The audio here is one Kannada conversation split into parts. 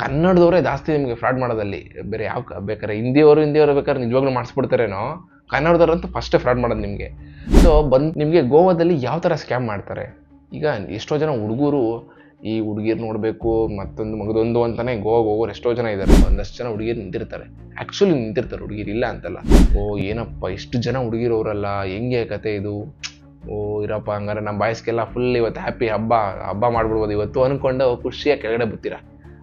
ಕನ್ನಡದವರೇ ಜಾಸ್ತಿ ನಿಮಗೆ ಫ್ರಾಡ್ ಮಾಡೋದಲ್ಲಿ. ಬೇರೆ ಯಾವ ಬೇಕಾದ್ರೆ ಹಿಂದಿಯವರು ಬೇಕಾದ್ರೆ ನಿಜವಾಗ್ಲೂ ಮಾಡಿಸ್ಬಿಡ್ತಾರೇನೋ, ಕನ್ನಡದವ್ರಂತೂ ಫಸ್ಟೇ ಫ್ರಾಡ್ ಮಾಡೋದು ನಿಮಗೆ. ಸೊ ನಿಮಗೆ ಗೋವಾದಲ್ಲಿ ಯಾವ ಥರ ಸ್ಕ್ಯಾಮ್ ಮಾಡ್ತಾರೆ. ಈಗ ಎಷ್ಟೋ ಜನ ಹುಡುಗರು ಈ ಹುಡುಗಿರು ನೋಡಬೇಕು ಮತ್ತೊಂದು ಮಗದೊಂದು ಅಂತಲೇ ಗೋವಾಗೆ ಹೋಗೋರು ಎಷ್ಟೋ ಜನ ಇದ್ದಾರೆ. ಒಂದಷ್ಟು ಜನ ಹುಡುಗಿರು ನಿಂತಿರ್ತಾರೆ, ಆ್ಯಕ್ಚುಲಿ ನಿಂತಿರ್ತಾರೆ ಹುಡುಗಿರು, ಇಲ್ಲ ಅಂತಲ್ಲ. ಓ ಏನಪ್ಪ ಇಷ್ಟು ಜನ ಹುಡುಗಿರೋರಲ್ಲ, ಹೆಂಗೆ ಕತೆ ಇದು, ಓ ಇರಪ್ಪ ಹಂಗಾರೆ ನಮ್ಮ ಬಾಯ್ಸ್ಗೆಲ್ಲ ಫುಲ್ ಇವತ್ತು ಹ್ಯಾಪಿ ಹಬ್ಬ ಮಾಡ್ಬಿಡ್ಬೋದು ಇವತ್ತು ಅಂದ್ಕೊಂಡು ಖುಷಿಯಾಗಿ ಕೆಳಗಡೆ ಬರ್ತೀರಾ.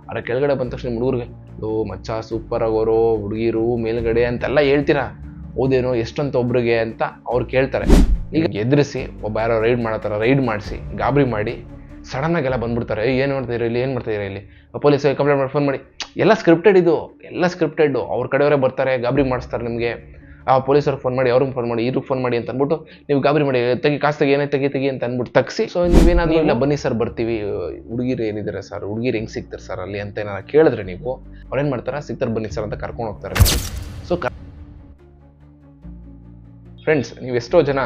ಅದ್ರ ಕೆಳಗಡೆ ಬಂದ ತಕ್ಷಣ ಹುಡುಗರಿಗೆ ಓ ಮಚ್ಚ ಸೂಪರ್ ಆಗೋರು ಹುಡುಗಿರು ಮೇಲ್ಗಡೆ ಅಂತೆಲ್ಲ ಹೇಳ್ತೀರಾ. ಓದೇನೋ ಎಷ್ಟಂತ ಒಬ್ರಿಗೆ ಅಂತ ಅವ್ರು ಕೇಳ್ತಾರೆ. ಈಗ ಎದುರಿಸಿ ಒಬ್ಬ ಯಾರೋ ರೈಡ್ ಮಾಡತ್ತಾರ, ರೈಡ್ ಮಾಡಿಸಿ ಗಾಬರಿ ಮಾಡಿ ಸಡನ್ನಾಗೆಲ್ಲ ಬಂದ್ಬಿಡ್ತಾರೆ. ಏನು ಮಾಡ್ತಾಯಿರೋ ಇಲ್ಲಿ, ಏನು ಮಾಡ್ತಾಯಿರೋ ಇಲ್ಲಿ, ಪೊಲೀಸ್ ಕಂಪ್ಲೇಂಟ್ ಮಾಡಿ ಫೋನ್ ಮಾಡಿ. ಎಲ್ಲ ಸ್ಕ್ರಿಪ್ಟೆಡ್, ಇದು ಎಲ್ಲ ಸ್ಕ್ರಿಪ್ಟೆಡ್ಡು. ಅವ್ರ ಕಡೆಯವರೇ ಬರ್ತಾರೆ, ಗಾಬರಿ ಮಾಡಿಸ್ತಾರೆ ನಿಮಗೆ. ಆ ಪೊಲೀಸವ್ರಿಗೆ ಫೋನ್ ಮಾಡಿ, ಅವ್ರಿಗೆ ಫೋನ್ ಮಾಡಿ, ಇವ್ರಿಗೆ ಫೋನ್ ಮಾಡಿ ಅಂತ ಅಂದ್ಬಿಟ್ಟು ನೀವು ಗಾಬರಿ ಮಾಡಿ ಕಾಸು ತೆಗಿ, ಏನೇ ತೆಗಿ ಅಂತ ಅಂದ್ಬಿಟ್ಟು ತಗ್ಸಿ. ಸೊ ನೀವೇನಾದರೂ ಇಲ್ಲ ಬನ್ನಿ ಸರ್ ಬರ್ತೀವಿ, ಹುಡುಗಿರು ಏನಿದ್ದಾರೆ ಸರ್, ಹುಡುಗಿರು ಹೆಂಗೆ ಸಿಗ್ತಾರೆ ಸರ್ ಅಲ್ಲಿ ಅಂತ ಏನಾರು ಕೇಳಿದ್ರೆ ನೀವು ಅವ್ರೇನು ಮಾಡ್ತಾರೆ, ಸಿಗ್ತಾರೆ ಬನ್ನಿ ಸರ್ ಅಂತ ಕರ್ಕೊಂಡು ಹೋಗ್ತಾರೆ. ಸೊ ಫ್ರೆಂಡ್ಸ್, ನೀವು ಎಷ್ಟೋ ಜನ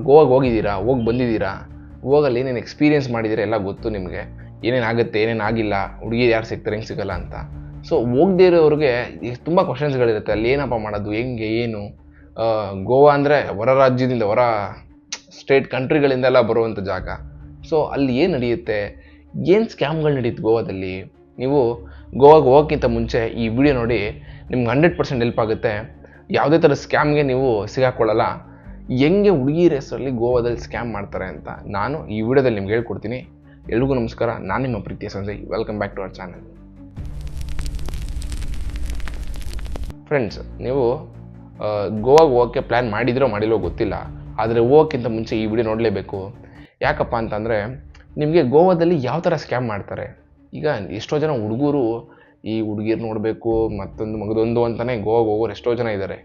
ಗೋವಾಗೆ ಹೋಗಿದ್ದೀರಾ, ಹೋಗಿ ಬಂದಿದ್ದೀರಾ, ಹೋಗಲ್ಲಿ ಏನೇನು ಎಕ್ಸ್ಪೀರಿಯೆನ್ಸ್ ಮಾಡಿದ್ದೀರಾ ಎಲ್ಲ ಗೊತ್ತು ನಿಮಗೆ. ಏನೇನಾಗುತ್ತೆ ಏನೇನಾಗಿಲ್ಲ, ಹುಡುಗಿ ಯಾರು ಸಿಗ್ತಾರೆ ಹೆಂಗೆ ಸಿಗಲ್ಲ ಅಂತ. ಸೊ ಹೋಗದೇ ಇರೋರಿಗೆ ತುಂಬ ಕ್ವಶನ್ಸ್ಗಳಿರುತ್ತೆ. ಅಲ್ಲಿ ಏನಪ್ಪ ಮಾಡೋದು, ಹೆಂಗೆ ಏನು. ಗೋವಾ ಅಂದರೆ ಹೊರ ರಾಜ್ಯದಿಂದ, ಹೊರ ಸ್ಟೇಟ್ ಕಂಟ್ರಿಗಳಿಂದೆಲ್ಲ ಬರುವಂಥ ಜಾಗ. ಸೊ ಅಲ್ಲಿ ಏನು ನಡೆಯುತ್ತೆ, ಏನು ಸ್ಕ್ಯಾಮ್ಗಳು ನಡೆಯುತ್ತೆ ಗೋವಾದಲ್ಲಿ. ನೀವು ಗೋವಾಗೆ ಹೋಗೋಕ್ಕಿಂತ ಮುಂಚೆ ಈ ವಿಡಿಯೋ ನೋಡಿ, ನಿಮ್ಗೆ 100% ಹೆಲ್ಪ್ ಆಗುತ್ತೆ. ಯಾವುದೇ ಥರ ಸ್ಕ್ಯಾಮ್ಗೆ ನೀವು ಸಿಗಾಕೊಳ್ಳಲ್ಲ. ಹೆಂಗೆ ಹುಡುಗಿರ ಹೆಸರಲ್ಲಿ ಗೋವಾದಲ್ಲಿ ಸ್ಕ್ಯಾಮ್ ಮಾಡ್ತಾರೆ ಅಂತ ನಾನು ಈ ವಿಡಿಯೋದಲ್ಲಿ ನಿಮ್ಗೆ ಹೇಳ್ಕೊಡ್ತೀನಿ. ಎಲ್ರಿಗೂ ನಮಸ್ಕಾರ, ನಾನು ನಿಮ್ಮ ಪ್ರೀತಿಯ Sanjay. Welcome back to our channel. Friends, ನೀವು ಗೋವಾಗೆ ಹೋಗೋಕ್ಕೆ ಪ್ಲ್ಯಾನ್ ಮಾಡಿದ್ರೋ ಮಾಡಿಲ್ಲೋ ಗೊತ್ತಿಲ್ಲ, ಆದರೆ ಹೋಗೋಕ್ಕಿಂತ ಮುಂಚೆ ಈ ವಿಡಿಯೋ ನೋಡಲೇಬೇಕು. ಯಾಕಪ್ಪ ಅಂತಂದರೆ ನಿಮಗೆ ಗೋವಾದಲ್ಲಿ ಯಾವ ಥರ ಸ್ಕ್ಯಾಮ್ ಮಾಡ್ತಾರೆ. ಈಗ ಎಷ್ಟೋ ಜನ ಹುಡುಗರು ಈ ಹುಡುಗಿರು ನೋಡಬೇಕು ಮತ್ತೊಂದು ಮಗದೊಂದು ಅಂತಲೇ ಗೋವಾಗೆ ಹೋಗೋರು ಎಷ್ಟೋ ಜನ ಇದ್ದಾರೆ.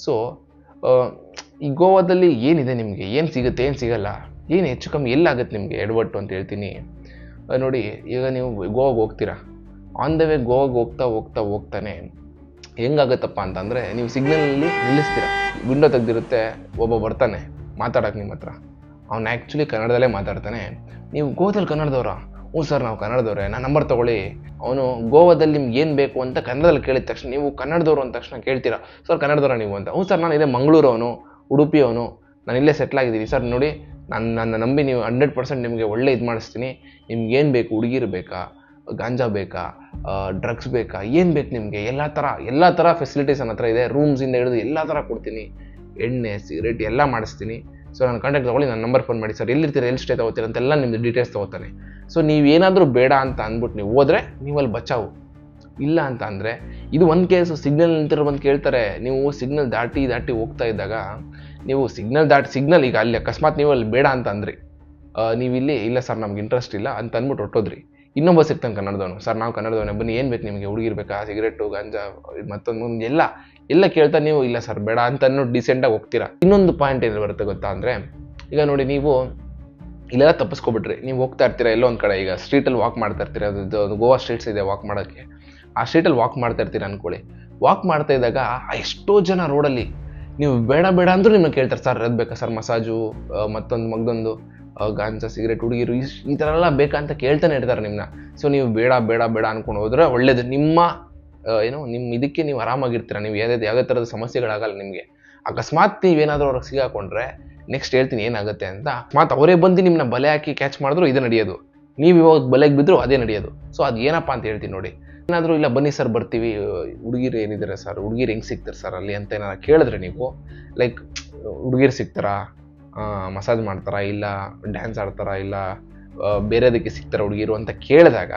ಸೊ ಈ ಗೋವಾದಲ್ಲಿ ಏನಿದೆ, ನಿಮಗೆ ಏನು ಸಿಗುತ್ತೆ ಏನು ಸಿಗಲ್ಲ, ಏನು ಹೆಚ್ಚು ಕಮ್ಮಿ ಎಲ್ಲಾಗುತ್ತೆ ನಿಮಗೆ ಎಡವಟ್ಟು ಅಂತ ಹೇಳ್ತೀನಿ ನೋಡಿ. ಈಗ ನೀವು ಗೋವಾಗೆ ಹೋಗ್ತೀರಾ, ಆನ್ ದ ವೇ ಗೋವಾಗೆ ಹೋಗ್ತಾನೆ ಹೆಂಗಾಗತ್ತಪ್ಪ ಅಂತಂದರೆ, ನೀವು ಸಿಗ್ನಲಲ್ಲಿ ನಿಲ್ಲಿಸ್ತೀರ, ವಿಂಡೋ ತೆಗ್ದಿರುತ್ತೆ, ಒಬ್ಬ ಬರ್ತಾನೆ ಮಾತಾಡೋಕೆ ನಿಮ್ಮ ಹತ್ರ. ಅವ್ನು ಆ್ಯಕ್ಚುಲಿ ಕನ್ನಡದಲ್ಲೇ ಮಾತಾಡ್ತಾನೆ. ನೀವು ಗೋವಾದಲ್ಲಿ ಕನ್ನಡದವರಾ? ಹ್ಞೂ ಸರ್ ನಾವು ಕನ್ನಡದವ್ರೆ, ನಾನು ನಂಬರ್ ತೊಗೊಳ್ಳಿ. ಅವನು ಗೋವಾದಲ್ಲಿ ನಿಮ್ಗೆ ಏನು ಬೇಕು ಅಂತ ಕನ್ನಡದಲ್ಲಿ ಕೇಳಿದ ತಕ್ಷಣ ನೀವು ಕನ್ನಡದವರು ಅಂದ ತಕ್ಷಣ ಕೇಳ್ತೀರಾ, ಸರ್ ಕನ್ನಡದವರ ನೀವು ಅಂತ. ಹ್ಞೂ ಸರ್ ನಾನು ಇದೇ ಮಂಗಳೂರವನು, ಉಡುಪಿಯವನು, ನಾನು ಇಲ್ಲೇ ಸೆಟ್ಲ್ ಆಗಿದ್ದೀನಿ ಸರ್. ನೋಡಿ ನನ್ನ ನಂಬಿ ನೀವು 100% ನಿಮಗೆ ಒಳ್ಳೆ ಇದು ಮಾಡಿಸ್ತೀನಿ. ನಿಮ್ಗೇನು ಬೇಕು, ಹುಡುಗಿರು ಬೇಕಾ, ಗಾಂಜಾ ಬೇಕಾ, ಡ್ರಗ್ಸ್ ಬೇಕಾ, ಏನು ಬೇಕು ನಿಮಗೆ, ಎಲ್ಲ ಥರ ಫೆಸಿಲಿಟೀಸ್ ನನ್ನ ಹತ್ರ ಇದೆ. ರೂಮ್ಸಿಂದ ಹಿಡಿದು ಎಲ್ಲ ಥರ ಕೊಡ್ತೀನಿ, ಎಣ್ಣೆ ಸಿಗರೇಟ್ ಎಲ್ಲ ಮಾಡಿಸ್ತೀನಿ. ಸೊ ನನ್ನ ಕಾಂಟ್ಯಾಕ್ಟ್ ತೊಗೊಳ್ಳಿ, ನನ್ನ ನಂಬರ್ ಫೋನ್ ಮಾಡಿ ಸರ್, ಎಲ್ಲಿರ್ತೀರ, ಎಲ್ಲಿ ಸ್ಟೇ ತೊಗೋತೀರ ಅಂತೆಲ್ಲ ನಿಮ್ಮದು ಡೀಟೇಲ್ಸ್ ತೊಗೋತಾನೆ. ಸೊ ನೀವೇನಾದರೂ ಬೇಡ ಅಂತ ಅಂದ್ಬಿಟ್ಟು ನೀವು ಹೋದರೆ ನೀವು ಅಲ್ಲಿ ಬಚಾವು. ಇಲ್ಲ ಅಂತ ಅಂದರೆ ಇದು ಒಂದು ಕೇಸು. ಸಿಗ್ನಲ್ ನಿಂತಿರೋ ಬಂದು ಕೇಳ್ತಾರೆ. ನೀವು ಸಿಗ್ನಲ್ ದಾಟಿ ಹೋಗ್ತಾ ಇದ್ದಾಗ, ನೀವು ಸಿಗ್ನಲ್ ಈಗ ಅಲ್ಲಿ ಅಕಸ್ಮಾತ್ ನೀವು ಅಲ್ಲಿ ಬೇಡ ಅಂತ ಅಂದ್ರಿ, ನೀವಿಲ್ಲಿ ಇಲ್ಲ ಸರ್ ನಮ್ಗೆ ಇಂಟ್ರೆಸ್ಟ್ ಇಲ್ಲ ಅಂತ ಅಂದ್ಬಿಟ್ಟು ಹೊಟ್ಟೋದ್ರಿ. ಇನ್ನೊಬ್ಬ ಸಿಗ್ತಾನೆ ಕನ್ನಡದವನು, ಸರ್ ನಾವು ಕನ್ನಡದವನೇ ಬನ್ನಿ, ಏನು ಬೇಕು ನಿಮಗೆ, ಹುಡುಗಿರ್ಬೇಕಾ, ಸಿಗರೇಟು, ಗಾಂಜಾ, ಮತ್ತೊಂದು ಎಲ್ಲ ಕೇಳ್ತಾ ನೀವು ಇಲ್ಲ ಸರ್ ಬೇಡ ಅಂತ ಅನ್ನೋದು ಡಿಸೆಂಟಾಗಿ ಹೋಗ್ತೀರಾ. ಇನ್ನೊಂದು ಪಾಯಿಂಟ್ ಏನು ಬರುತ್ತೆ ಗೊತ್ತಾ ಅಂದರೆ, ಈಗ ನೋಡಿ ನೀವು ಇಲ್ಲೆಲ್ಲ ತಪ್ಪಿಸ್ಕೊಬಿಟ್ರಿ, ನೀವು ಹೋಗ್ತಾ ಇರ್ತೀರಾ ಎಲ್ಲೋ ಒಂದು ಕಡೆ, ಈಗ ಸ್ಟ್ರೀಟಲ್ಲಿ ವಾಕ್ ಮಾಡ್ತಾ ಇರ್ತೀರ, ಅದು ಗೋವಾ ಸ್ಟ್ರೀಟ್ಸ್ ಇದೆ ವಾಕ್ ಮಾಡೋಕ್ಕೆ. ಆ ಸ್ಟ್ರೀಟಲ್ಲಿ ವಾಕ್ ಮಾಡ್ತಾ ಇರ್ತೀರ ಅಂದ್ಕೊಳ್ಳಿ. ವಾಕ್ ಮಾಡ್ತಾ ಇದ್ದಾಗ ಎಷ್ಟೋ ಜನ ರೋಡಲ್ಲಿ ನೀವು ಬೇಡ ಅಂದರೂ ನಿಮ್ಮನ್ನು ಕೇಳ್ತಾರೆ, ಸರ್ ಅದು ಬೇಕಾ ಸರ್, ಮಸಾಜು, ಮಗದೊಂದು ಗಾಂಜಾ, ಸಿಗರೇಟ್, ಹುಡುಗಿರು ಈ ಥರ ಎಲ್ಲ ಬೇಕಾ ಅಂತ ಕೇಳ್ತಾನೆ ಇರ್ತಾರೆ ನಿಮ್ಮನ್ನ. ಸೊ ನೀವು ಬೇಡ ಅಂದ್ಕೊಂಡು ಹೋದ್ರೆ ಒಳ್ಳೇದು. ನಿಮ್ಮ ಇದಕ್ಕೆ ನೀವು ಆರಾಮಾಗಿರ್ತೀರ. ನೀವು ಯಾವುದೇ ಥರದ ಸಮಸ್ಯೆಗಳಾಗಲ್ಲ ನಿಮಗೆ. ಅಕಸ್ಮಾತ್ ನೀವೇನಾದರೂ ಅವ್ರಿಗೆ ಸಿಗಾಕೊಂಡ್ರೆ ನೆಕ್ಸ್ಟ್ ಹೇಳ್ತೀನಿ ಏನಾಗುತ್ತೆ ಅಂತ. ಅಕಸ್ಮಾತ್ ಅವರೇ ಬಂದು ನಿಮ್ಮನ್ನ ಬಲೆ ಹಾಕಿ ಕ್ಯಾಚ್ ಮಾಡಿದ್ರು ಇದೇ ನಡೆಯೋದು, ನೀವು ಇವಾಗ ಬಲೆಗೆ ಬಿದ್ದರೂ ಅದೇ ನಡೆಯೋದು. ಸೊ ಅದು ಏನಪ್ಪ ಅಂತ ಹೇಳ್ತೀನಿ ನೋಡಿ. ಏನಾದರೂ ಇಲ್ಲ ಬನ್ನಿ ಸರ್ ಬರ್ತೀವಿ, ಹುಡುಗಿರು ಏನಿದ್ದಾರೆ ಸರ್, ಹುಡುಗಿರು ಹೆಂಗೆ ಸಿಗ್ತಾರೆ ಸರ್ ಅಲ್ಲಿ ಅಂತ ಏನಾರು ಕೇಳಿದ್ರೆ ನೀವು, ಲೈಕ್ ಹುಡುಗಿರು ಸಿಗ್ತಾರಾ, ಮಸಾಜ್ ಮಾಡ್ತಾರಾ, ಇಲ್ಲ ಡ್ಯಾನ್ಸ್ ಆಡ್ತಾರಾ, ಇಲ್ಲ ಬೇರೆದಕ್ಕೆ ಸಿಗ್ತಾರೆ ಹುಡುಗಿರು ಅಂತ ಕೇಳಿದಾಗ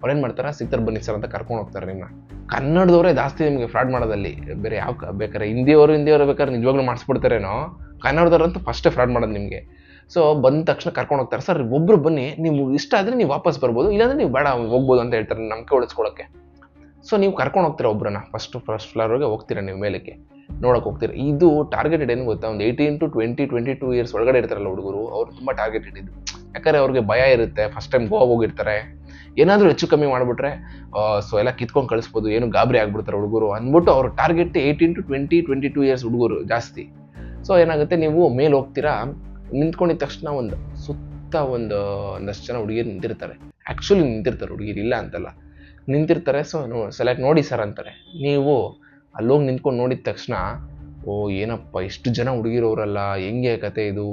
ಅವ್ರೇನು ಮಾಡ್ತಾರೆ, ಸಿಗ್ತಾರೆ ಬನ್ನಿ ಸರ್ ಅಂತ ಕರ್ಕೊಂಡು ಹೋಗ್ತಾರೆ ನಿಮ್ಮನ್ನ. ಕನ್ನಡದವರೇ ಜಾಸ್ತಿ ನಿಮಗೆ ಫ್ರಾಡ್ ಮಾಡೋದಲ್ಲಿ. ಬೇರೆ ಯಾವ ಬೇಕಾದ್ರೆ ಹಿಂದಿಯವರು ಬೇಕಾದ್ರೆ ನಿಜವಾಗ್ಲೂ ಮಾಡಿಸ್ಬಿಡ್ತಾರೇನೋ, ಕನ್ನಡದವ್ರಂತೂ ಫಸ್ಟೇ ಫ್ರಾಡ್ ಮಾಡೋದು ನಿಮಗೆ. ಸೊ ಬಂದ ತಕ್ಷಣ ಕರ್ಕೊಂಡು ಹೋಗ್ತಾರೆ, ಸರ್ ಒಬ್ಬರು ಬನ್ನಿ, ನೀವು ಇಷ್ಟ ಆದರೆ ನೀವು ವಾಪಸ್ ಬರ್ಬೋದು, ಇಲ್ಲಾಂದರೆ ನೀವು ಬೇಡ ಹೋಗ್ಬೋದು ಅಂತ ಹೇಳ್ತಾರೆ ನಂಬಿಕೆ ಉಳಿಸ್ಕೊಳ್ಳೋಕ್ಕೆ. ಸೊ ನೀವು ಕರ್ಕೊಂಡು ಹೋಗ್ತೀರಾ ಒಬ್ಬರನ್ನ, ಫಸ್ಟ್ ಫ್ಲೋರ್ಗೆ ಹೋಗ್ತೀರಾ, ನೀವು ಮೇಲಕ್ಕೆ ನೋಡೋಕೆ ಹೋಗ್ತೀರಾ. ಇದು ಟಾರ್ಗೆಟೆಡ್ ಏನು ಗೊತ್ತಾ, ಒಂದು 18 to 22 ಇಯರ್ಸ್ ಒಳಗಡೆ ಇರ್ತಾರಲ್ಲ ಹುಡುಗರು, ಅವ್ರು ತುಂಬ ಟಾರ್ಗೆಟೆಡ್ ಇದು. ಯಾಕಂದರೆ ಅವ್ರಿಗೆ ಭಯ ಇರುತ್ತೆ, ಫಸ್ಟ್ ಟೈಮ್ ಗೋವಾ ಹೋಗಿರ್ತಾರೆ, ಏನಾದರೂ ಹೆಚ್ಚು ಕಮ್ಮಿ ಮಾಡಿಬಿಟ್ರೆ ಸೊ ಎಲ್ಲ ಕಿತ್ಕೊಂಡು ಕಳಿಸ್ಬೋದು, ಏನು ಗಾಬರಿ ಆಗ್ಬಿಡ್ತಾರೆ ಹುಡುಗರು ಅಂದ್ಬಿಟ್ಟು ಅವ್ರ ಟಾರ್ಗೆಟ್ 18 to 22 ಇಯರ್ಸ್ ಹುಡುಗರು ಜಾಸ್ತಿ. ಸೊ ಏನಾಗುತ್ತೆ, ನೀವು ಮೇಲೆ ಹೋಗ್ತೀರಾ, ನಿಂತ್ಕೊಂಡಿದ್ದ ತಕ್ಷಣ ಒಂದಷ್ಟು ಜನ ಹುಡುಗಿರು ನಿಂತಿರ್ತಾರೆ, ಆ್ಯಕ್ಚುಲಿ ನಿಂತಿರ್ತಾರೆ ಹುಡುಗಿರು, ಇಲ್ಲ ಅಂತಲ್ಲ. ನಿಂತಿರ್ತಾರೆ. ಸೊ ಸೆಲೆಕ್ಟ್ ನೋಡಿ ಸರ್ ಅಂತಾರೆ. ನೀವು ಅಲ್ಲೋಗಿ ನಿಂತ್ಕೊಂಡು ನೋಡಿದ ತಕ್ಷಣ ಓ ಏನಪ್ಪ ಇಷ್ಟು ಜನ ಹುಡುಗಿರೋರಲ್ಲ, ಹೆಂಗೆ ಕತೆ ಇದು,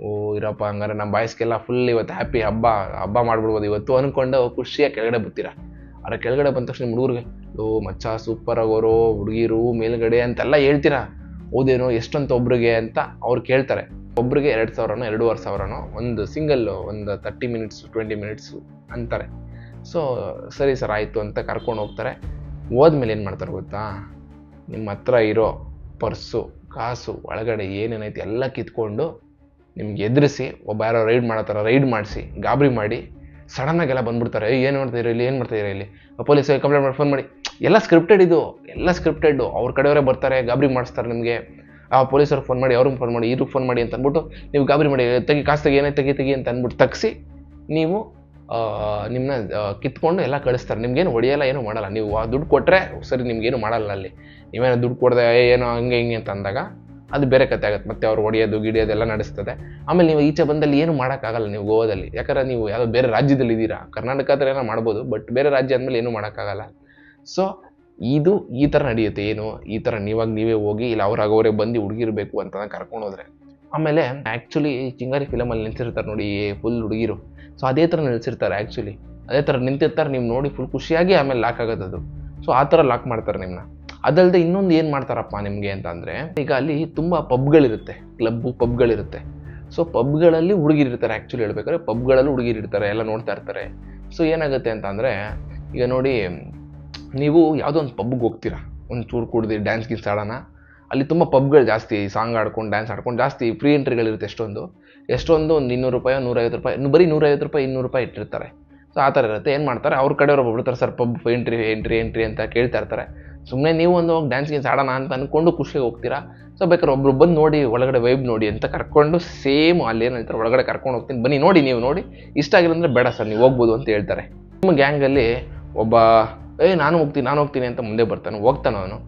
ಓ ಇರಪ್ಪ ಹಂಗಾರೆ ನಮ್ಮ ಬಾಯ್ಸ್ಗೆಲ್ಲ ಫುಲ್ ಇವತ್ತು ಹ್ಯಾಪಿ ಹಬ್ಬ ಮಾಡ್ಬಿಡ್ಬೋದು ಇವತ್ತು ಅಂದ್ಕೊಂಡು ಖುಷಿಯಾಗಿ ಕೆಳಗಡೆ ಬರ್ತೀರಾ. ಅದ್ರ ಕೆಳಗಡೆ ಬಂದ ತಕ್ಷಣ ನಿಮ್ಮ ಹುಡುಗರಿಗೆ ಓ ಮಚ್ಚ ಸೂಪರ್ ಆಗೋರು ಹುಡುಗಿರು ಮೇಲ್ಗಡೆ ಅಂತೆಲ್ಲ ಹೇಳ್ತೀರಾ. ಹೌದೇನೋ ಎಷ್ಟಂತ ಒಬ್ರಿಗೆ ಅಂತ ಅವ್ರು ಕೇಳ್ತಾರೆ. ಒಬ್ರಿಗೆ 2,000ನೋ 2,500ನೋ ಒಂದು ಸಿಂಗಲ್ ಒಂದು 30 ಮಿನಿಟ್ಸು 20 ಮಿನಿಟ್ಸು ಅಂತಾರೆ. ಸೊ ಸರಿ ಸರ್ ಆಯಿತು ಅಂತ ಕರ್ಕೊಂಡು ಹೋಗ್ತಾರೆ. ಹೋದ್ಮೇಲೆ ಏನು ಮಾಡ್ತಾರೆ ಗೊತ್ತಾ, ನಿಮ್ಮ ಹತ್ರ ಇರೋ ಪರ್ಸು ಕಾಸು ಒಳಗಡೆ ಏನೇನೈತೆ ಎಲ್ಲ ಕಿತ್ಕೊಂಡು ನಿಮ್ಗೆ ಎದುರಿಸಿ ಒಬ್ಬ ಯಾರೋ ರೈಡ್ ಮಾಡೋ ರೈಡ್ ಮಾಡಿಸಿ ಗಾಬರಿ ಮಾಡಿ ಸಡನ್ನಾಗೆಲ್ಲ ಬಂದ್ಬಿಡ್ತಾರೆ. ಏನು ಮಾಡ್ತಾಯಿರೋ ಇಲ್ಲಿ, ಏನು ಮಾಡ್ತಾಯಿರೋ ಇಲ್ಲಿ, ಪೊಲೀಸ್ ಕಂಪ್ಲೇಂಟ್ ಮಾಡಿ ಫೋನ್ ಮಾಡಿ. ಎಲ್ಲ ಸ್ಕ್ರಿಪ್ಟೆಡ್ ಇದು, ಎಲ್ಲ ಸ್ಕ್ರಿಪ್ಟೆಡ್. ಅವ್ರ ಕಡೆಯವರೇ ಬರ್ತಾರೆ ಗಾಬರಿ ಮಾಡಿಸ್ತಾರೆ ನಿಮಗೆ. ಆ ಪೊಲೀಸವ್ರಿಗೆ ಫೋನ್ ಮಾಡಿ, ಅವ್ರಿಗೆ ಫೋನ್ ಮಾಡಿ, ಇವ್ರಿಗೆ ಫೋನ್ ಮಾಡಿ ಅಂತ ಅಂದ್ಬಿಟ್ಟು ನೀವು ಗಾಬರಿ ಮಾಡಿ ತೆಗಿ ಕಾಸು ತೆಗಿ ಏನೇ ತೆಗಿ ಅಂತ ಅಂದ್ಬಿಟ್ಟು ತಗ್ಸಿ ನೀವು ನಿಮ್ಮನ್ನ ಕಿತ್ಕೊಂಡು ಎಲ್ಲ ಕಳಿಸ್ತಾರೆ. ನಿಮ್ಗೇನು ಹೊಡೆಯಲ್ಲ, ಏನೂ ಮಾಡಲ್ಲ. ನೀವು ಆ ದುಡ್ಡು ಕೊಟ್ಟರೆ ಸರಿ, ನಿಮ್ಗೇನು ಮಾಡಲ್ಲ. ಅಲ್ಲಿ ನೀವೇನೋ ದುಡ್ಡು ಕೊಡದೆ ಏನೋ ಹಂಗೆ ಹಿಂಗೆ ಅಂತ ಅಂದಾಗ ಅದು ಬೇರೆ ಕತೆ ಆಗುತ್ತೆ. ಮತ್ತೆ ಅವ್ರು ಹೊಡೆಯೋದು ಗಿಡಿಯೋದೆಲ್ಲ ನಡೆಸ್ತದೆ. ಆಮೇಲೆ ನೀವು ಈಚೆ ಬಂದಲ್ಲಿ ಏನು ಮಾಡೋಕ್ಕಾಗಲ್ಲ ನೀವು ಗೋವಾದಲ್ಲಿ. ಯಾಕಂದರೆ ನೀವು ಯಾವುದೋ ಬೇರೆ ರಾಜ್ಯದಲ್ಲಿ ಇದ್ದೀರಾ. ಕರ್ನಾಟಕ ಹತ್ರ ಏನೋ ಮಾಡ್ಬೋದು, ಬಟ್ ಬೇರೆ ರಾಜ್ಯ ಅಂದಮೇಲೆ ಏನೂ ಮಾಡೋಕ್ಕಾಗಲ್ಲ. ಸೊ ಇದು ಈ ಥರ ನಡೆಯುತ್ತೆ. ಏನು ಈ ಥರ ನೀವೇ ಹೋಗಿ ಇಲ್ಲ ಅವ್ರಾಗವರೇ ಬಂದು ಹುಡುಗಿರ್ಬೇಕು ಅಂತ ಕರ್ಕೊಂಡು ಹೋದ್ರೆ. ಆಮೇಲೆ ಆ್ಯಕ್ಚುಲಿ ಚಿಂಗಾರಿ ಫಿಲಮಲ್ಲಿ ನಿಲ್ಸಿರ್ತಾರೆ ನೋಡಿ ಫುಲ್ ಹುಡುಗಿರು. ಸೊ ಅದೇ ಥರ ನಿಲ್ಸಿರ್ತಾರೆ. ಆ್ಯಕ್ಚುಲಿ ಅದೇ ಥರ ನಿಂತಿರ್ತಾರೆ. ನೀವು ನೋಡಿ ಫುಲ್ ಖುಷಿಯಾಗಿ ಆಮೇಲೆ ಲಾಕ್ ಆಗೋದು ಅದು. ಸೊ ಆ ಥರ ಲಾಕ್ ಮಾಡ್ತಾರೆ ನಿಮ್ಮನ್ನ. ಅದಲ್ಲದೆ ಇನ್ನೊಂದು ಏನು ಮಾಡ್ತಾರಪ್ಪ ನಿಮಗೆ ಅಂತಂದರೆ, ಈಗ ಅಲ್ಲಿ ತುಂಬ ಪಬ್ಗಳಿರುತ್ತೆ, ಪಬ್ಗಳಿರುತ್ತೆ. ಸೊ ಪಬ್ಗಳಲ್ಲಿ ಹುಡುಗಿರಿರ್ತಾರೆ. ಆ್ಯಕ್ಚುಲಿ ಹೇಳ್ಬೇಕಾದ್ರೆ ಪಬ್ಗಳಲ್ಲಿ ಹುಡುಗಿರಿರ್ತಾರೆ, ಎಲ್ಲ ನೋಡ್ತಾ ಇರ್ತಾರೆ. ಸೊ ಏನಾಗುತ್ತೆ ಅಂತ ಅಂದರೆ, ಈಗ ನೋಡಿ ನೀವು ಯಾವುದೋ ಒಂದು ಪಬ್ಗೆ ಹೋಗ್ತೀರಾ, ಒಂದು ಚೂರು ಕುಡ್ದು ಡ್ಯಾನ್ಸ್ ಗೀನ್ಸ್ ಆಡೋಣ. ಅಲ್ಲಿ ತುಂಬ ಪಬ್ಗಳು ಜಾಸ್ತಿ, ಸಾಂಗ್ ಆಡ್ಕೊಂಡು ಡ್ಯಾನ್ಸ್ ಆಡ್ಕೊಂಡು ಜಾಸ್ತಿ ಫ್ರೀ ಎಂಟ್ರಿಗಳಿರುತ್ತೆ. ಎಷ್ಟೊಂದು ಒಂದು 200 ರೂಪಾಯಿ 150 ರೂಪಾಯಿ, ಬರೀ 150 ರೂಪಾಯಿ 200 ರೂಪಾಯಿ ಇಟ್ಟಿರ್ತಾರೆ. ಸೊ ಆ ಥರ ಇರುತ್ತೆ. ಏನು ಮಾಡ್ತಾರೆ, ಅವ್ರ ಕಡೆಯವ್ರು ಬಿಡ್ತಾರೆ, ಸರ್ ಪಬ್ ಎಂಟ್ರಿ ಅಂತ ಕೇಳ್ತಾ ಇರ್ತಾರೆ. ಸುಮ್ಮನೆ ನೀವು ಒಂದು ಹೋಗಿ ಡ್ಯಾನ್ಸ್ ಗೀನ್ಸ್ ಆಡೋಣ ಅಂತ ಅಂದ್ಕೊಂಡು ಖುಷಿಯಾಗಿ ಹೋಗ್ತೀರಾ. ಸೊ ಬೇಕಾದ್ರೆ ಒಬ್ರು ಬಂದು ನೋಡಿ ಒಳಗಡೆ ವೈಬ್ ನೋಡಿ ಅಂತ ಕರ್ಕೊಂಡು ಸೇಮ್ ಅಲ್ಲಿ ಏನು ಹೇಳ್ತಾರೆ ಒಳಗಡೆ ಕರ್ಕೊಂಡು ಹೋಗ್ತೀನಿ, ಬನ್ನಿ ನೋಡಿ, ನೀವು ನೋಡಿ ಇಷ್ಟ ಆಗಿಲ್ಲ ಅಂದರೆ ಬೇಡ ಸರ್ ನೀವು ಹೋಗ್ಬೋದು ಅಂತ ಹೇಳ್ತಾರೆ. ನಿಮ್ಮ ಗ್ಯಾಂಗಲ್ಲಿ ಒಬ್ಬ ನಾನು ಹೋಗ್ತೀನಿ ಅಂತ ಮುಂದೆ ಬರ್ತಾನೆ. ಅವನು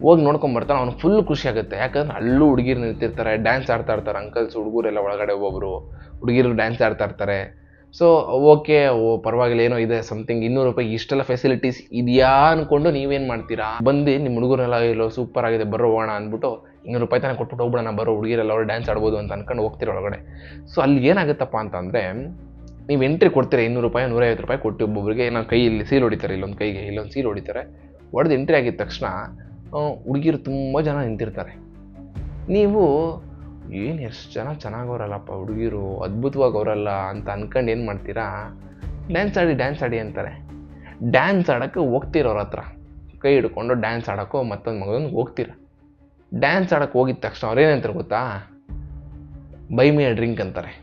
ಹೋಗಿ ನೋಡ್ಕೊಂಬರ್ತಾನೆ. ಅವನು ಫುಲ್ ಖುಷಿ ಆಗುತ್ತೆ. ಯಾಕಂದ್ರೆ ಅಲ್ಲೂ ಹುಡುಗಿರು ನಿಂತಿರ್ತಾರೆ, ಡ್ಯಾನ್ಸ್ ಆಡ್ತಾ ಇರ್ತಾರೆ. ಅಂಕಲ್ಸ್ ಹುಡುಗರೆಲ್ಲ ಒಳಗಡೆ ಒಬ್ಬೊಬ್ರು ಹುಡುಗಿರು ಡ್ಯಾನ್ಸ್ ಆಡ್ತಾ ಇರ್ತಾರೆ. ಸೊ ಓಕೆ ಪರವಾಗಿಲ್ಲ, ಏನೋ ಇದೆ ಸಮಥಿಂಗ್ 200 ರೂಪಾಯಿ ಇಷ್ಟೆಲ್ಲ ಫೆಸಿಲಿಟೀಸ್ ಇದೆಯಾ ಅಂದ್ಕೊಂಡು ನೀವೇನು ಮಾಡ್ತೀರಾ, ಬಂದು ನಿಮ್ಮ ಹುಡುಗರೆಲ್ಲ ಇಲ್ಲೋ ಸೂಪರ್ ಆಗಿದೆ ಬರೋ ಹೋಗೋಣ ಅಂದ್ಬಿಟ್ಟು 200 ರೂಪಾಯಿ ತಾನೇ ಕೊಟ್ಬಿಟ್ಟು ಹೋಗ್ಬಿಡೋಣ, ಬರೋ ಹುಡುಗಿರೆಲ್ಲ ಅವ್ರು ಡ್ಯಾನ್ಸ್ ಆಡ್ಬೋದು ಅಂತ ಅನ್ಕೊಂಡು ಹೋಗ್ತೀರ ಒಳಗಡೆ. ಸೊ ಅಲ್ಲಿ ಏನಾಗುತ್ತಪ್ಪ ಅಂತಂದರೆ, ನೀವು ಎಂಟ್ರಿ ಕೊಡ್ತೀರಾ 200 ರೂಪಾಯಿ 150 ರೂಪಾಯಿ ಕೊಟ್ಟು ಒಬ್ಬೊಬ್ಬರಿಗೆ ನಾನು ಕೈಯಲ್ಲಿ ಸೀಲ್ ಹೊಡಿತಾರೆ, ಇಲ್ಲೊಂದು ಕೈಗೆ ಇಲ್ಲೊಂದು ಸೀಲ್ ಹೊಡಿತಾರೆ. ಹೊಡೆದು ಎಂಟ್ರಿ ಆಗಿದ ತಕ್ಷಣ ಹುಡುಗಿರು ತುಂಬ ಜನ ನಿಂತಿರ್ತಾರೆ. ನೀವು ಏನು ಎಷ್ಟು ಜನ ಚೆನ್ನಾಗವ್ರಲ್ಲಪ್ಪ ಹುಡುಗಿರು, ಅದ್ಭುತವಾಗಿ ಅವರಲ್ಲ ಅಂತ ಅಂದ್ಕೊಂಡು ಏನು ಮಾಡ್ತೀರಾ, ಡ್ಯಾನ್ಸ್ ಆಡಿ ಅಂತಾರೆ. ಡ್ಯಾನ್ಸ್ ಆಡೋಕ್ಕೆ ಹೋಗ್ತಿರೋರ ಹತ್ರ ಕೈ ಹಿಡ್ಕೊಂಡು ಡ್ಯಾನ್ಸ್ ಆಡೋಕ್ಕೋ ಮತ್ತೊಂದು ಮಗದೊಂದು ಹೋಗ್ತೀರ. ಡ್ಯಾನ್ಸ್ ಆಡೋಕ್ಕೆ ಹೋಗಿದ ತಕ್ಷಣ ಅವ್ರು ಏನಂತಾರೆ ಗೊತ್ತಾ, ಬೈ ಮಿ ಅ ಡ್ರಿಂಕ್ ಅಂತಾರೆ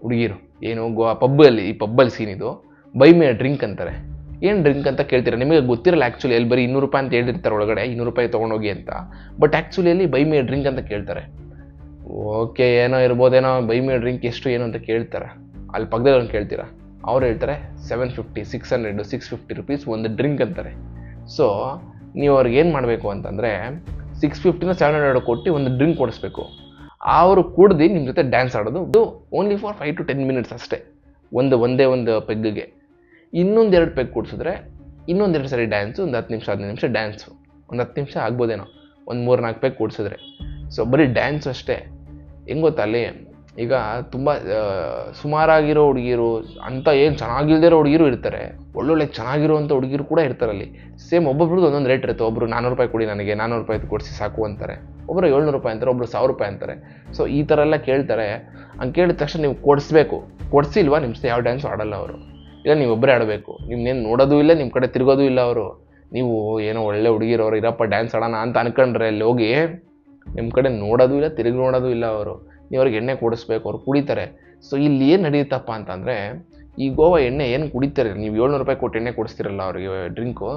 ಹುಡುಗಿರು. ಏನು ಪಬ್ಬಲ್ಲಿ, ಈ ಪಬ್ಬಲ್ಲಿ ಸೀನ್ ಇದು, ಬೈ ಮಿ ಅ ಡ್ರಿಂಕ್ ಅಂತಾರೆ. ಏನು ಡ್ರಿಂಕ್ ಅಂತ ಕೇಳ್ತೀರಾ, ನಿಮಗೆ ಗೊತ್ತಿರಲ್ಲ ಆ್ಯಕ್ಚುಲಿ. ಅಲ್ಲಿ ಬರೀ 200 ರೂಪಾಯಿ ಅಂತ ಹೇಳಿರ್ತಾರೆ ಒಳಗಡೆ, 200 ರೂಪಾಯಿ ತೊಗೊಂಡೋಗಿ ಅಂತ. ಬಟ್ ಆ್ಯಕ್ಚುಲಿಯಲ್ಲಿ ಬೈ ಮಿ ಅ ಡ್ರಿಂಕ್ ಅಂತ ಕೇಳ್ತಾರೆ. ಓಕೆ ಏನೋ ಇರ್ಬೋದೇನೋ, ಬೈ ಮಿ ಅ ಡ್ರಿಂಕ್ ಎಷ್ಟು ಏನು ಅಂತ ಕೇಳ್ತಾರೆ. ಅಲ್ಲಿ ಪಕ್ಕದಲ್ಲಿ ಕೇಳ್ತೀರಾ, ಅವ್ರು ಹೇಳ್ತಾರೆ 750 600 650 ರುಪೀಸ್ ಒಂದು ಡ್ರಿಂಕ್ ಅಂತಾರೆ. ಸೊ ನೀವು ಅವ್ರಿಗೆ ಏನು ಮಾಡಬೇಕು ಅಂತಂದರೆ 650 700 ಕೊಟ್ಟು ಒಂದು ಡ್ರಿಂಕ್ ಕೊಡಿಸ್ಬೇಕು. ಅವರು ಕುಡ್ದು ನಿಮ್ಮ ಜೊತೆ ಡ್ಯಾನ್ಸ್ ಆಡೋದು. ಇದು ಓನ್ಲಿ ಫಾರ್ 5 to 10 ಮಿನಿಟ್ಸ್ ಅಷ್ಟೇ. ಒಂದೇ ಒಂದು ಪೆಗ್ಗಿಗೆ. ಇನ್ನೊಂದು 2 ಪೆಗ್ ಕೊಡಿಸಿದ್ರೆ ಇನ್ನೊಂದು 2 ಸರಿ ಡ್ಯಾನ್ಸು, ಒಂದು 10 ನಿಮಿಷ 15 ನಿಮಿಷ ಡ್ಯಾನ್ಸು, ಒಂದು 10 ನಿಮಿಷ ಆಗ್ಬೋದೇನೋ, ಒಂದು 3-4 ಪೆಗ್ ಕೊಡಿಸಿದ್ರೆ. ಸೊ ಬರೀ ಡ್ಯಾನ್ಸು ಅಷ್ಟೇ. ಹೆಂಗೆ ಗೊತ್ತಾ, ಅಲ್ಲಿ ಈಗ ತುಂಬ ಸುಮಾರಾಗಿರೋ ಹುಡುಗಿರು ಅಂತ ಏನು ಚೆನ್ನಾಗಿಲ್ದಿರೋ ಹುಡುಗಿರು ಇರ್ತಾರೆ, ಒಳ್ಳೊಳ್ಳೆ ಚೆನ್ನಾಗಿರೋವಂಥ ಹುಡುಗಿರು ಕೂಡ ಇರ್ತಾರೆ ಅಲ್ಲಿ. ಸೇಮ್ ಒಬ್ಬೊಬ್ರದ್ದು ಒಂದೊಂದು ರೇಟ್ ಇರುತ್ತೆ. ಒಬ್ಬರು 400 ರೂಪಾಯಿ ಕೊಡಿ ನನಗೆ, 400 ರೂಪಾಯಿ ಕೊಡಿಸಿ ಸಾಕು ಅಂತಾರೆ. ಒಬ್ಬರು 700 ರೂಪಾಯಿ ಅಂತಾರೆ, ಒಬ್ಬರು 1000 ರೂಪಾಯಿ ಅಂತಾರೆ. ಸೊ ಈ ಥರ ಎಲ್ಲ ಕೇಳ್ತಾರೆ. ಹಂಗೆ ಕೇಳಿದ ತಕ್ಷಣ ನೀವು ಕೊಡಿಸ್ಬೇಕು. ಕೊಡಿಸಿಲ್ವಾ ನಿಮ್ಮ ಜೊತೆ ಯಾವ ಡ್ಯಾನ್ಸು ಆಡಲ್ಲ ಅವರು. ಇಲ್ಲ ನೀವು ಒಬ್ಬರೇ ಆಡಬೇಕು. ನಿಮ್ಮನ್ನೇನು ನೋಡೋದು ಇಲ್ಲ, ನಿಮ್ಮ ಕಡೆ ತಿರುಗೋದು ಇಲ್ಲ ಅವರು. ನೀವು ಏನೋ ಒಳ್ಳೆ ಹುಡುಗಿರೋರು ಇರಪ್ಪ ಡ್ಯಾನ್ಸ್ ಆಡೋಣ ಅಂತ ಅನ್ಕೊಂಡ್ರೆ ಅಲ್ಲಿ ಹೋಗಿ ನಿಮ್ಮ ಕಡೆ ನೋಡೋದು ಇಲ್ಲ, ತಿರುಗಿ ನೋಡೋದು ಇಲ್ಲ ಅವರು. ನೀವು ಅವ್ರಿಗೆ ಎಣ್ಣೆ ಕೊಡಿಸ್ಬೇಕು, ಅವ್ರು ಕುಡಿತಾರೆ. ಸೊ ಇಲ್ಲಿ ಏನು ನಡೆಯುತ್ತಪ್ಪ ಅಂತಂದರೆ, ಈ ಗೋವಾ ಎಣ್ಣೆ ಏನು ಕುಡಿತಾರೆ, ನೀವು 700 ರೂಪಾಯಿ ಕೊಟ್ಟು ಎಣ್ಣೆ ಕೊಡಿಸ್ತಿರಲ್ಲ ಅವ್ರಿಗೆ ಡ್ರಿಂಕು,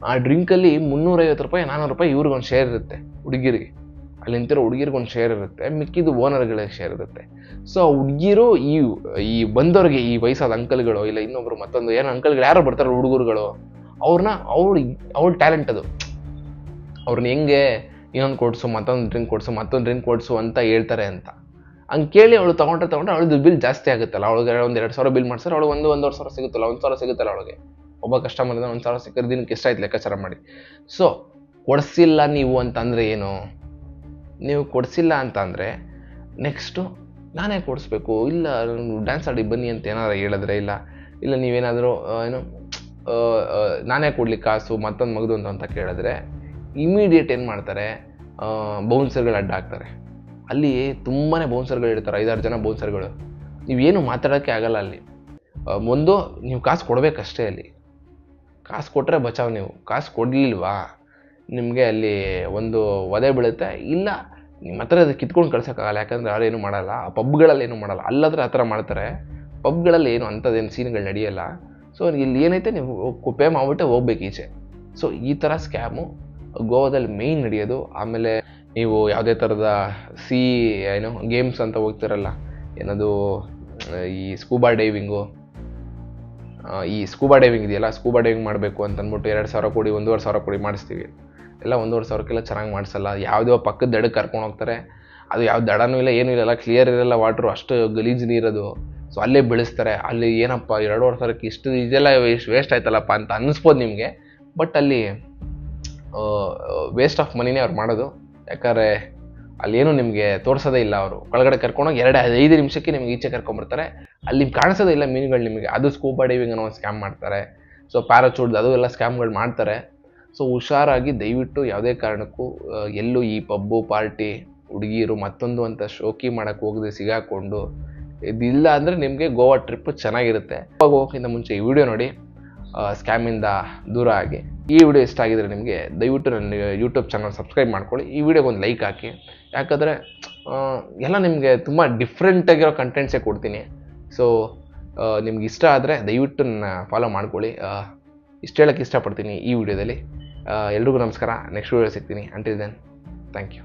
ಆ ಡ್ರಿಂಕಲ್ಲಿ 350 ರೂಪಾಯಿ 400 ರೂಪಾಯಿ ಇವ್ರಿಗೊಂದು ಶೇರ್ ಇರುತ್ತೆ ಹುಡುಗಿರಿಗೆ. ಅಲ್ಲಿ ನಿಂತಿರೋ ಹುಡುಗಿರಿಗೊಂದು ಶೇರ್ ಇರುತ್ತೆ, ಮಿಕ್ಕಿದ್ದು ಓನರ್ಗಳಿಗೆ ಶೇರ್ ಇರುತ್ತೆ. ಸೊ ಹುಡುಗಿರು ಈ ಬಂದವ್ರಿಗೆ, ಈ ವಯಸ್ಸಾದ ಅಂಕಲ್ಗಳು ಇಲ್ಲ ಇನ್ನೊಬ್ರು ಮತ್ತೊಂದು ಏನೋ ಅಂಕಲ್ಗಳು ಯಾರು ಬರ್ತಾರಲ್ಲ ಹುಡುಗರುಗಳು, ಅವಳ ಟ್ಯಾಲೆಂಟ್ ಅದು. ಅವ್ರನ್ನ ಹೆಂಗೆ ಇನ್ನೊಂದು ಕೊಡಿಸು, ಮತ್ತೊಂದು ಡ್ರಿಂಕ್ ಕೊಡಿಸು ಅಂತ ಹೇಳ್ತಾರೆ ಅಂತ. ಹಂಗೆ ಕೇಳಿ ಅವಳು ತೊಗೊಂಡ್ರೆ ಅವಳದು ಬಿಲ್ ಜಾಸ್ತಿ ಆಗುತ್ತಲ್ಲ. ಅವಳಿಗೆ ಒಂದು 2,000 ಬಿಲ್ ಮಾಡ್ತಾರೆ, ಅವಳು 1,500 ಸಿಗುತ್ತಲ್ಲ, 1,000 ಸಿಗುತ್ತಲ್ಲ ಅವಳಿಗೆ. ಒಬ್ಬ ಕಸ್ಟಮರಿಂದ 1,000 ಸಿಕ್ಕರೆ ದಿನಕ್ಕೆ ಎಷ್ಟಾಯ್ತು ಲೆಕ್ಕಾಚಾರ ಮಾಡಿ. ಸೊ ಕೊಡಿಸಿಲ್ಲ ನೀವು ಅಂತಂದರೆ ಏನು, ನೀವು ಕೊಡಿಸಿಲ್ಲ ಅಂತಂದರೆ ನೆಕ್ಸ್ಟು ನಾನೇ ಕೊಡಿಸ್ಬೇಕು, ಇಲ್ಲ ಡ್ಯಾನ್ಸ್ ಆಡಿ ಬನ್ನಿ ಅಂತ ಏನಾರು ಹೇಳಿದ್ರೆ, ಇಲ್ಲ ನೀವೇನಾದರೂ ಏನು ನಾನೇ ಕೊಡ್ಲಿಕ್ಕೆ ಕಾಸು ಮತ್ತೊಂದು ಮಗದು ಅಂತ ಕೇಳಿದ್ರೆ ಇಮಿಡಿಯೇಟ್ ಏನು ಮಾಡ್ತಾರೆ, ಬೌನ್ಸರ್ಗಳು ಅಡ್ಡ ಹಾಕ್ತಾರೆ. ಅಲ್ಲಿ ತುಂಬಾ ಬೌನ್ಸರ್ಗಳು ಇರ್ತಾರೆ, 5-6 ಜನ ಬೌನ್ಸರ್ಗಳು. ನೀವೇನು ಮಾತಾಡೋಕ್ಕೆ ಆಗಲ್ಲ ಅಲ್ಲಿ. ಒಂದು ನೀವು ಕಾಸು ಕೊಡಬೇಕಷ್ಟೇ, ಅಲ್ಲಿ ಕಾಸು ಕೊಟ್ಟರೆ ಬಚಾವ್. ನೀವು ಕಾಸು ಕೊಡಲಿಲ್ವಾ ನಿಮಗೆ ಅಲ್ಲಿ ಒಂದು ಒದೆ ಬೀಳುತ್ತೆ, ಇಲ್ಲ ನಿಮ್ಮ ಹತ್ರ ಅದು ಕಿತ್ಕೊಂಡು ಕಳ್ಸೋಕ್ಕಾಗಲ್ಲ, ಯಾಕಂದರೆ ಅವ್ರು ಏನು ಮಾಡಲ್ಲ, ಆ ಪಬ್ಗಳಲ್ಲಿ ಏನು ಮಾಡಲ್ಲ. ಅಲ್ಲಾದ್ರೆ ಆ ಥರ ಮಾಡ್ತಾರೆ, ಪಬ್ಗಳಲ್ಲಿ ಏನು ಅಂಥದ್ದೇನು ಸೀನ್ಗಳು ನಡೆಯಲ್ಲ. ಸೊ ಇಲ್ಲಿ ಏನೈತೆ ನೀವು ಪೇ ಮಾಡಿಬಿಟ್ಟೆ ಹೋಗ್ಬೇಕು ಈಚೆ. ಸೊ ಈ ಥರ ಸ್ಕ್ಯಾಮು ಗೋವಾದಲ್ಲಿ ಮೇಯ್ನ್ ನಡೆಯೋದು. ಆಮೇಲೆ ನೀವು ಯಾವುದೇ ಥರದ ಗೇಮ್ಸ್ ಅಂತ ಹೋಗ್ತಿರಲ್ಲ, ಏನದು ಈ ಸ್ಕೂಬಾ ಡೈವಿಂಗು, ಈ ಸ್ಕೂಬಾ ಡೈವಿಂಗ್ ಇದೆಯಲ್ಲ, ಸ್ಕೂಬಾ ಡೈವಿಂಗ್ ಮಾಡಬೇಕು ಅಂತ ಅಂದ್ಬಿಟ್ಟು 2,000 ಕೊಡಿ 1,500 ಕೊಡಿ ಮಾಡಿಸ್ತೀವಿ. ಎಲ್ಲ 1,500ಕ್ಕೆಲ್ಲ ಚೆನ್ನಾಗಿ ಮಾಡಿಸಲ್ಲ. ಯಾವುದೋ ಪಕ್ಕದ ದಡಕ್ಕೆ ಕರ್ಕೊಂಡು ಹೋಗ್ತಾರೆ, ಅದು ಯಾವ ದಡನೂ ಇಲ್ಲ, ಏನೂ ಇರಲ್ಲ, ಕ್ಲಿಯರ್ ಇರಲ್ಲ ವಾಟ್ರು, ಅಷ್ಟು ಗಲೀಜು ನೀರದು. ಸೊ ಅಲ್ಲೇ ಬೆಳೆಸ್ತಾರೆ. ಅಲ್ಲಿ ಏನಪ್ಪ 2,500ಕ್ಕೆ ಇಷ್ಟು ಇದೆಲ್ಲ ವೇಸ್ಟ್ ಆಯ್ತಲ್ಲಪ್ಪ ಅಂತ ಅನ್ನಿಸ್ಬೋದು ನಿಮಗೆ. ಬಟ್ ಅಲ್ಲಿ ವೇಸ್ಟ್ ಆಫ್ ಮನಿನೇ ಅವ್ರು ಮಾಡೋದು. ಯಾಕಂದರೆ ಅಲ್ಲೇನು ನಿಮಗೆ ತೋರಿಸೋದೇ ಇಲ್ಲ. ಅವರು ಒಳಗಡೆ ಕರ್ಕೊಂಡೋಗಿ 2-5 ನಿಮಿಷಕ್ಕೆ ನಿಮ್ಗೆ ಈಚೆ ಕರ್ಕೊಂಬರ್ತಾರೆ. ಅಲ್ಲಿ ನಿಮ್ಗೆ ಕಾಣಿಸೋದೇ ಇಲ್ಲ ಮೀನುಗಳು ನಿಮಗೆ. ಅದು ಸ್ಕೂಬಾ ಡೈವಿಂಗ್ ಅನ್ನೋ ಒಂದು ಸ್ಕ್ಯಾಮ್ ಮಾಡ್ತಾರೆ. ಸೊ ಪ್ಯಾರಾಚೂಟ್ ಅದು ಎಲ್ಲ ಸ್ಕ್ಯಾಮ್ಗಳು ಮಾಡ್ತಾರೆ. ಸೊ ಹುಷಾರಾಗಿ ದಯವಿಟ್ಟು ಯಾವುದೇ ಕಾರಣಕ್ಕೂ ಎಲ್ಲೂ ಈ ಪಬ್ಬು ಪಾರ್ಟಿ ಹುಡುಗಿರು ಮತ್ತೊಂದು ಅಂತ ಶೋಕಿ ಮಾಡೋಕ್ಕೆ ಹೋಗದೆ ಸಿಗಾಕೊಂಡು ಇದಿಲ್ಲ ಅಂದರೆ ನಿಮಗೆ ಗೋವಾ ಟ್ರಿಪ್ ಚೆನ್ನಾಗಿರುತ್ತೆ. ಹೋಗೋಕ್ಕಿಂತ ಮುಂಚೆ ಈ ವಿಡಿಯೋ ನೋಡಿ, ಸ್ಕ್ಯಾಮಿಂದ ದೂರ ಆಗಿ. ಈ ವಿಡಿಯೋ ಇಷ್ಟ ಆಗಿದರೆ ನಿಮಗೆ ದಯವಿಟ್ಟು ನನ್ನ ಯೂಟ್ಯೂಬ್ ಚಾನಲ್ ಸಬ್ಸ್ಕ್ರೈಬ್ ಮಾಡ್ಕೊಳ್ಳಿ. ಈ ವಿಡಿಯೋಗೆ ಒಂದು ಲೈಕ್ ಹಾಕಿ, ಯಾಕಂದರೆ ಎಲ್ಲ ನಿಮಗೆ ತುಂಬ ಡಿಫ್ರೆಂಟಾಗಿರೋ ಕಂಟೆಂಟ್ಸೇ ಕೊಡ್ತೀನಿ. ಸೊ ನಿಮ್ಗೆ ಇಷ್ಟ ಆದರೆ ದಯವಿಟ್ಟು ನನ್ನ ಫಾಲೋ ಮಾಡ್ಕೊಳ್ಳಿ. ಇಷ್ಟು ಹೇಳೋಕ್ಕೆ ಇಷ್ಟಪಡ್ತೀನಿ ಈ ವಿಡಿಯೋದಲ್ಲಿ. ಎಲ್ರಿಗೂ ನಮಸ್ಕಾರ. ನೆಕ್ಸ್ಟ್ ವಿಡಿಯೋ ಸಿಗ್ತೀನಿ. Until then thank you.